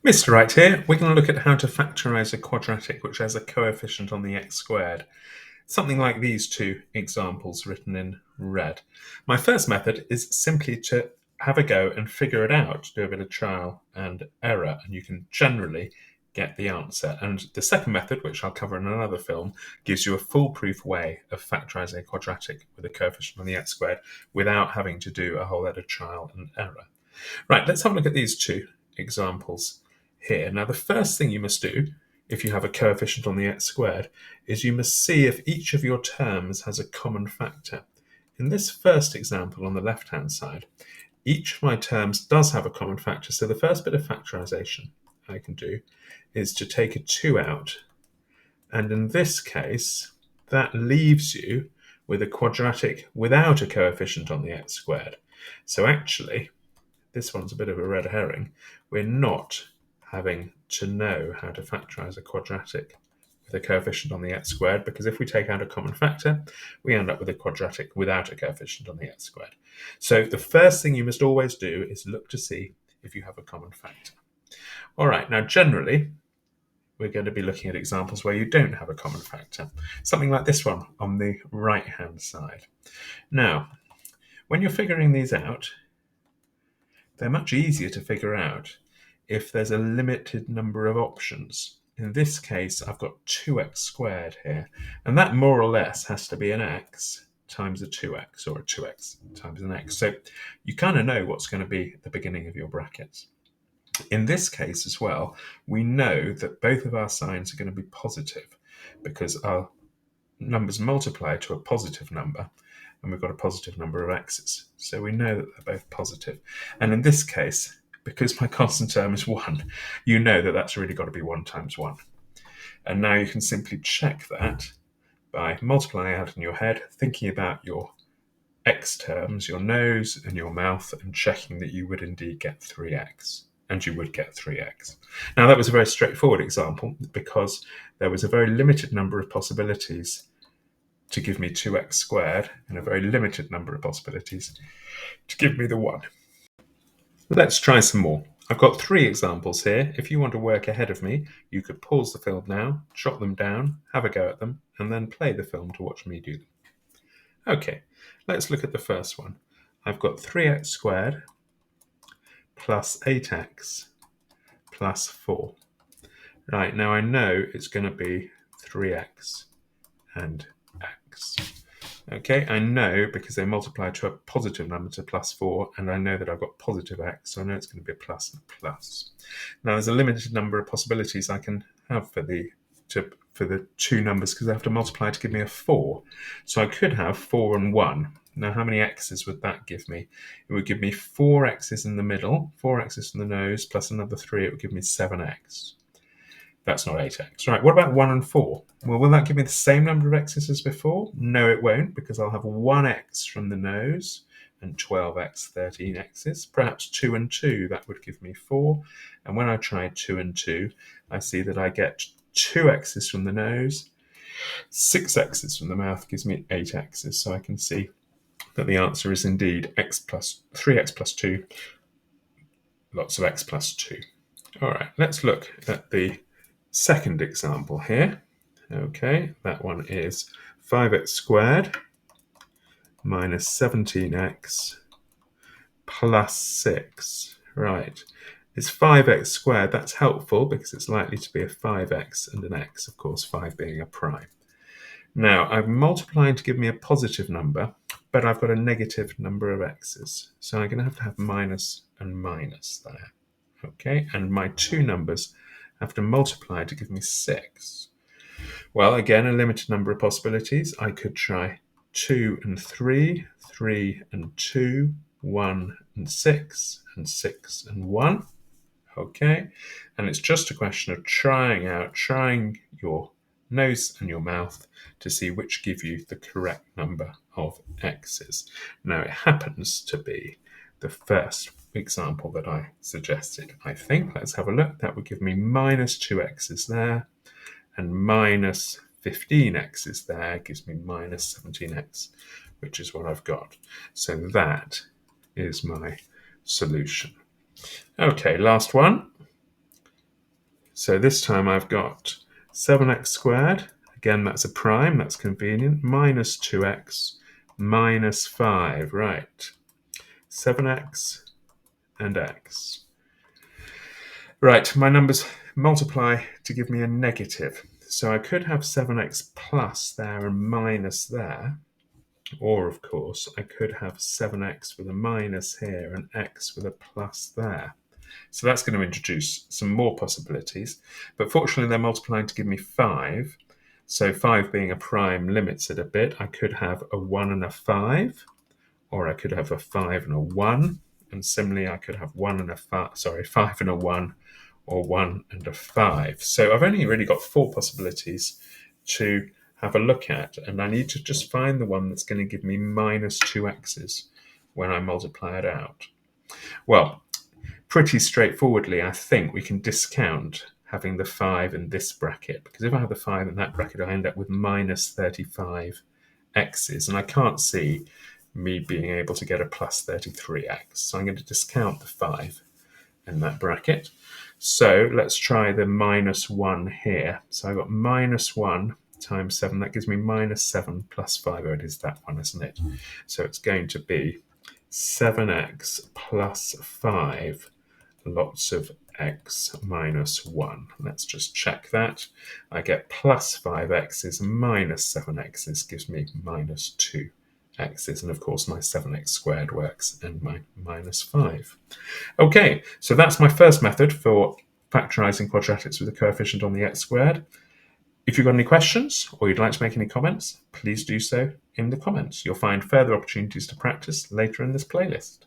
Mr. Right here, we're going to look at how to factorise a quadratic which has a coefficient on the x squared. Something like these two examples written in red. My first method is simply to have a go and figure it out, do a bit of trial and error, and you can generally get the answer. And the second method, which I'll cover in another film, gives you a foolproof way of factorising a quadratic with a coefficient on the x squared without having to do a whole lot of trial and error. Right, let's have a look at these two examples here. Now, the first thing you must do if you have a coefficient on the x squared is you must see if each of your terms has a common factor. In this first example on the left-hand side, each of my terms does have a common factor. So the first bit of factorisation I can do is to take a 2 out. And in this case, that leaves you with a quadratic without a coefficient on the x squared. So actually, this one's a bit of a red herring. We're not having to know how to factorise a quadratic with a coefficient on the x squared, because if we take out a common factor, we end up with a quadratic without a coefficient on the x squared. So the first thing you must always do is look to see if you have a common factor. All right, now generally, we're going to be looking at examples where you don't have a common factor. Something like this one on the right-hand side. Now, when you're figuring these out, they're much easier to figure out if there's a limited number of options. In this case, I've got 2x squared here, and that more or less has to be an x times a 2x, or a 2x times an x. So you kind of know what's going to be at the beginning of your brackets. In this case as well, we know that both of our signs are going to be positive because our numbers multiply to a positive number, and we've got a positive number of x's. So we know that they're both positive. And in this case, because my constant term is 1, you know that that's really got to be 1 times 1. And now you can simply check that by multiplying out in your head, thinking about your x terms, your nose and your mouth, and checking that you would indeed get 3x. And you would get 3x. Now, that was a very straightforward example because there was a very limited number of possibilities to give me 2x squared and a very limited number of possibilities to give me the 1. Let's try some more. I've got 3 examples here. If you want to work ahead of me, you could pause the film now, jot them down, have a go at them, and then play the film to watch me do them. Okay, let's look at the first one. I've got 3x squared plus 8x plus 4. Right, now I know it's going to be 3x and x. Okay, I know because they multiply to a positive number to plus 4, and I know that I've got positive x, so I know it's going to be a plus and a plus. Now, there's a limited number of possibilities I can have for the 2 numbers because I have to multiply to give me a 4. So I could have 4 and 1. Now, how many x's would that give me? It would give me 4 x's in the middle, 4 x's in the nose, plus another 3. It would give me 7x. That's not 8x. Right, what about 1 and 4? Well, will that give me the same number of x's as before? No, it won't, because I'll have 1x from the nose and 12x, 13x's. Perhaps 2 and 2, that would give me 4. And when I try 2 and 2, I see that I get 2 x's from the nose, 6 x's from the mouth gives me 8 x's. So I can see that the answer is indeed 3x plus 2, lots of x plus 2. All right, let's look at the second example here. Okay, that one is 5x squared minus 17x plus 6. Right, it's 5x squared. That's helpful because it's likely to be a 5x and an x, of course, 5 being a prime. Now, I'm multiplying to give me a positive number, but I've got a negative number of x's. So I'm going to have minus and minus there. Okay, and my 2 numbers have to multiply to give me 6. Well, again, a limited number of possibilities. I could try 2 and 3, 3 and 2, 1 and 6 and 1. Okay, and it's just a question of trying your nose and your mouth to see which give you the correct number of x's. Now, it happens to be the first example that I suggested, I think. Let's have a look. That would give me minus 2x's there, and minus 15x's there gives me minus 17x, which is what I've got. So that is my solution. Okay, last one. So this time I've got 7x squared. Again, that's a prime, that's convenient. Minus 2x minus 5. Right. 7x and x. Right, my numbers multiply to give me a negative. So I could have 7x plus there and minus there. Or, of course, I could have 7x with a minus here and x with a plus there. So that's going to introduce some more possibilities. But fortunately, they're multiplying to give me 5. So 5 being a prime limits it a bit. I could have a 1 and a 5, or I could have a 5 and a 1. And similarly, I could have 5 and a 1, or 1 and a 5. So I've only really got 4 possibilities to have a look at, and I need to just find the one that's going to give me minus 2x's when I multiply it out. Well, pretty straightforwardly, I think we can discount having the 5 in this bracket, because if I have the 5 in that bracket, I end up with minus 35 x's, and I can't see me being able to get a plus 33x. So I'm going to discount the 5 in that bracket. So let's try the minus 1 here. So I've got minus 1 times 7. That gives me minus 7 plus 5. Oh, it is that one, isn't it? So it's going to be 7x plus 5, lots of x minus 1. Let's just check that. I get plus 5x's minus 7x's gives me minus 2x's. And of course, my 7x squared works and my minus 5. Okay, so that's my first method for factorising quadratics with a coefficient on the x squared. If you've got any questions or you'd like to make any comments, please do so in the comments. You'll find further opportunities to practice later in this playlist.